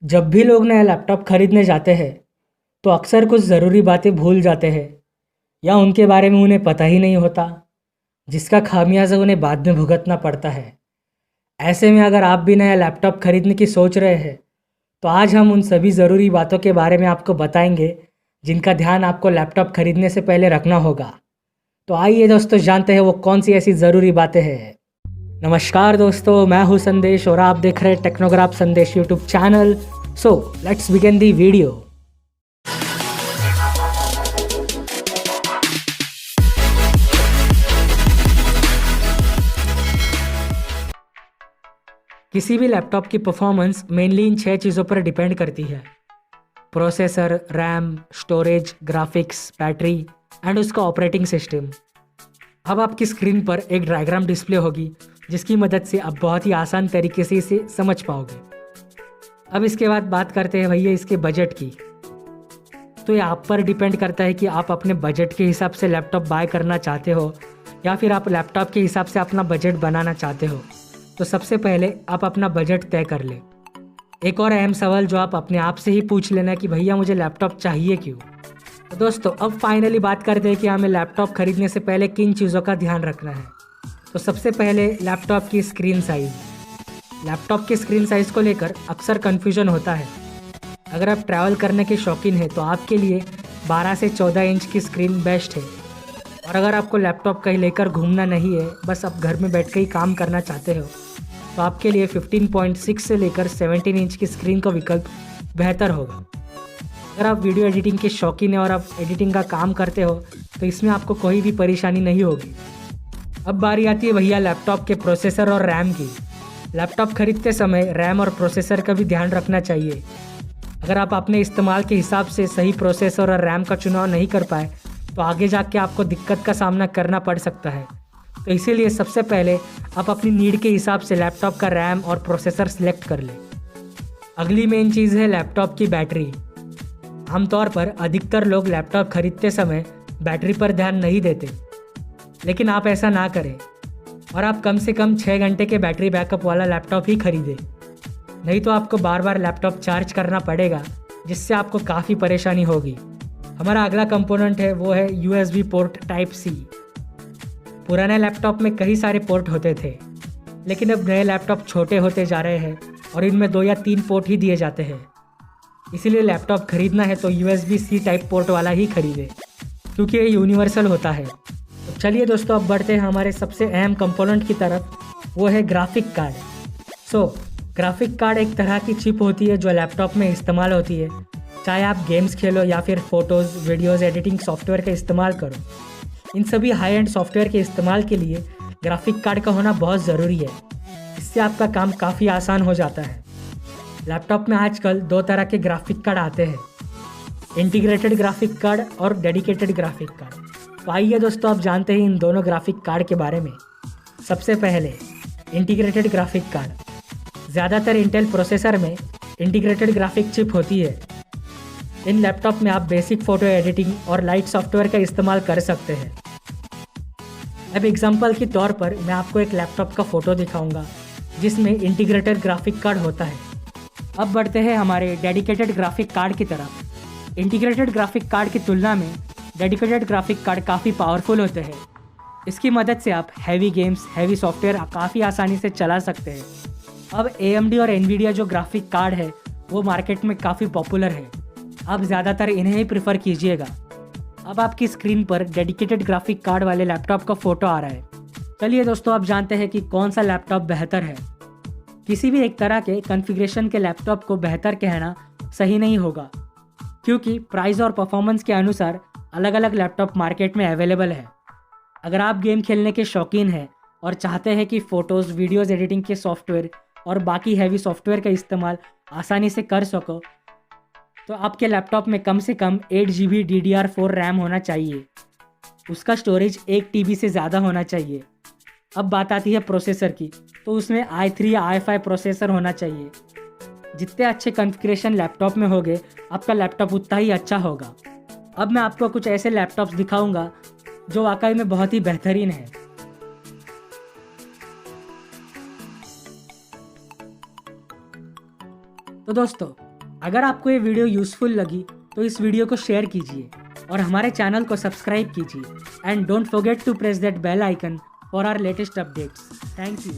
जब भी लोग नया लैपटॉप खरीदने जाते हैं तो अक्सर कुछ ज़रूरी बातें भूल जाते हैं या उनके बारे में उन्हें पता ही नहीं होता, जिसका खामियाजा उन्हें बाद में भुगतना पड़ता है। ऐसे में अगर आप भी नया लैपटॉप खरीदने की सोच रहे हैं तो आज हम उन सभी ज़रूरी बातों के बारे में आपको बताएंगे जिनका ध्यान आपको लैपटॉप खरीदने से पहले रखना होगा। तो आइए दोस्तों, जानते हैं वो कौन सी ऐसी ज़रूरी बातें हैं। नमस्कार दोस्तों, मैं हूँ संदेश और आप देख रहे हैं टेक्नोग्राफ संदेश YouTube channel. So let's begin the video. किसी भी लैपटॉप की परफॉर्मेंस मेनली इन 6 चीज़ों पर डिपेंड करती है: processor, RAM, storage, graphics, battery and उसका ऑपरेटिंग सिस्टम। अब आपकी स्क्रीन पर एक डायग्राम डिस्प्ले होगी जिसकी मदद से आप बहुत ही आसान तरीके से इसे समझ पाओगे। अब इसके बाद बात करते हैं भैया इसके बजट की। तो ये आप पर डिपेंड करता है कि आप अपने बजट के हिसाब से लैपटॉप बाय करना चाहते हो या फिर आप लैपटॉप के हिसाब से अपना बजट बनाना चाहते हो। तो सबसे पहले आप अपना बजट तय कर ले। एक और अहम सवाल जो आप अपने आप से ही पूछ लेना कि भैया मुझे लैपटॉप चाहिए क्यों। तो दोस्तों, अब फाइनली बात करते हैं कि हमें लैपटॉप खरीदने से पहले किन चीज़ों का ध्यान रखना है। तो सबसे पहले लैपटॉप की स्क्रीन साइज़। लैपटॉप की स्क्रीन साइज़ को लेकर अक्सर कन्फ्यूजन होता है। अगर आप ट्रैवल करने के शौकीन हैं तो आपके लिए 12 से 14 इंच की स्क्रीन बेस्ट है। और अगर आपको लैपटॉप कहीं लेकर घूमना नहीं है, बस आप घर में बैठ कर ही काम करना चाहते हो, तो आपके लिए 15.6 से लेकर 17 इंच की स्क्रीन का विकल्प बेहतर होगा। अगर आप वीडियो एडिटिंग के शौकीन हैं और आप एडिटिंग का काम करते हो तो इसमें आपको कोई भी परेशानी नहीं होगी। अब बारी आती है भैया लैपटॉप के प्रोसेसर और रैम की। लैपटॉप खरीदते समय रैम और प्रोसेसर का भी ध्यान रखना चाहिए। अगर आप अपने इस्तेमाल के हिसाब से सही प्रोसेसर और रैम का चुनाव नहीं कर पाए तो आगे जाके आपको दिक्कत का सामना करना पड़ सकता है। तो इसीलिए सबसे पहले आप अपनी नीड के हिसाब से लैपटॉप का रैम और प्रोसेसर सिलेक्ट कर लें। अगली मेन चीज़ है लैपटॉप की बैटरी। आमतौर पर अधिकतर लोग लैपटॉप खरीदते समय बैटरी पर ध्यान नहीं देते, लेकिन आप ऐसा ना करें और आप कम से कम 6 घंटे के बैटरी बैकअप वाला लैपटॉप ही खरीदें। नहीं तो आपको बार बार लैपटॉप चार्ज करना पड़ेगा, जिससे आपको काफ़ी परेशानी होगी। हमारा अगला कंपोनेंट है वो है USB पोर्ट टाइप C। पुराने लैपटॉप में कई सारे पोर्ट होते थे, लेकिन अब नए लैपटॉप छोटे होते जा रहे हैं और इनमें 2 या 3 पोर्ट ही दिए जाते हैं। इसीलिए लैपटॉप खरीदना है तो USB-C टाइप पोर्ट वाला ही खरीदें, क्योंकि ये यूनिवर्सल होता है। तो चलिए दोस्तों, अब बढ़ते हैं हमारे सबसे अहम कंपोनेंट की तरफ, वो है ग्राफिक कार्ड। ग्राफिक कार्ड एक तरह की चिप होती है जो लैपटॉप में इस्तेमाल होती है, चाहे आप गेम्स खेलो या फिर फ़ोटोज़, वीडियोज़ एडिटिंग सॉफ्टवेयर का इस्तेमाल करो। इन सभी हाई एंड सॉफ्टवेयर के इस्तेमाल के लिए ग्राफिक कार्ड का होना बहुत ज़रूरी है। इससे आपका काम काफ़ी आसान हो जाता है। लैपटॉप में आजकल 2 तरह के ग्राफिक कार्ड आते हैं: इंटीग्रेटेड ग्राफिक कार्ड और डेडिकेटेड ग्राफिक कार्ड। तो आइए दोस्तों, आप जानते हैं इन दोनों ग्राफिक कार्ड के बारे में। सबसे पहले इंटीग्रेटेड ग्राफिक कार्ड। ज़्यादातर इंटेल प्रोसेसर में इंटीग्रेटेड ग्राफिक चिप होती है। इन लैपटॉप में आप बेसिक फ़ोटो एडिटिंग और लाइट सॉफ्टवेयर का इस्तेमाल कर सकते हैं। अब एग्जांपल के तौर पर मैं आपको एक लैपटॉप का फ़ोटो दिखाऊंगा जिसमें इंटीग्रेटेड ग्राफिक कार्ड होता है। अब बढ़ते हैं हमारे डेडिकेटेड ग्राफिक कार्ड की तरफ। इंटीग्रेटेड ग्राफिक कार्ड की तुलना में डेडिकेटेड ग्राफिक कार्ड काफ़ी पावरफुल होते हैं। इसकी मदद से आप हैवी गेम्स, हैवी सॉफ्टवेयर काफ़ी आसानी से चला सकते हैं। अब AMD और NVIDIA जो ग्राफिक कार्ड है वो मार्केट में काफ़ी पॉपुलर है। आप ज़्यादातर इन्हें ही प्रेफर कीजिएगा। अब आपकी स्क्रीन पर डेडिकेटेड ग्राफिक कार्ड वाले लैपटॉप का फ़ोटो आ रहा है। चलिए दोस्तों, अब जानते हैं कि कौन सा लैपटॉप बेहतर है। किसी भी एक तरह के कॉन्फ़िगरेशन के लैपटॉप को बेहतर कहना सही नहीं होगा, क्योंकि प्राइस और परफॉर्मेंस के अनुसार अलग अलग लैपटॉप मार्केट में अवेलेबल है। अगर आप गेम खेलने के शौकीन हैं और चाहते हैं कि फ़ोटोज़, वीडियोज़ एडिटिंग के सॉफ्टवेयर और बाकी हैवी सॉफ्टवेयर का इस्तेमाल आसानी से कर सको, तो आपके लैपटॉप में कम से कम 8 GB DDR4 रैम होना चाहिए। उसका स्टोरेज 1 TB से ज़्यादा होना चाहिए। अब बात आती है प्रोसेसर की, तो उसमें i3 या i5 प्रोसेसर होना चाहिए। जितने अच्छे कॉन्फ़िगरेशन लैपटॉप में होंगे, आपका लैपटॉप उतना ही अच्छा होगा। अब मैं आपको कुछ ऐसे लैपटॉप्स दिखाऊंगा जो वाकई में बहुत ही बेहतरीन है। तो दोस्तों, अगर आपको ये वीडियो यूज़फुल लगी तो इस वीडियो को शेयर कीजिए और हमारे चैनल को सब्सक्राइब कीजिए and don't forget to press that bell icon for our latest updates. Thank you.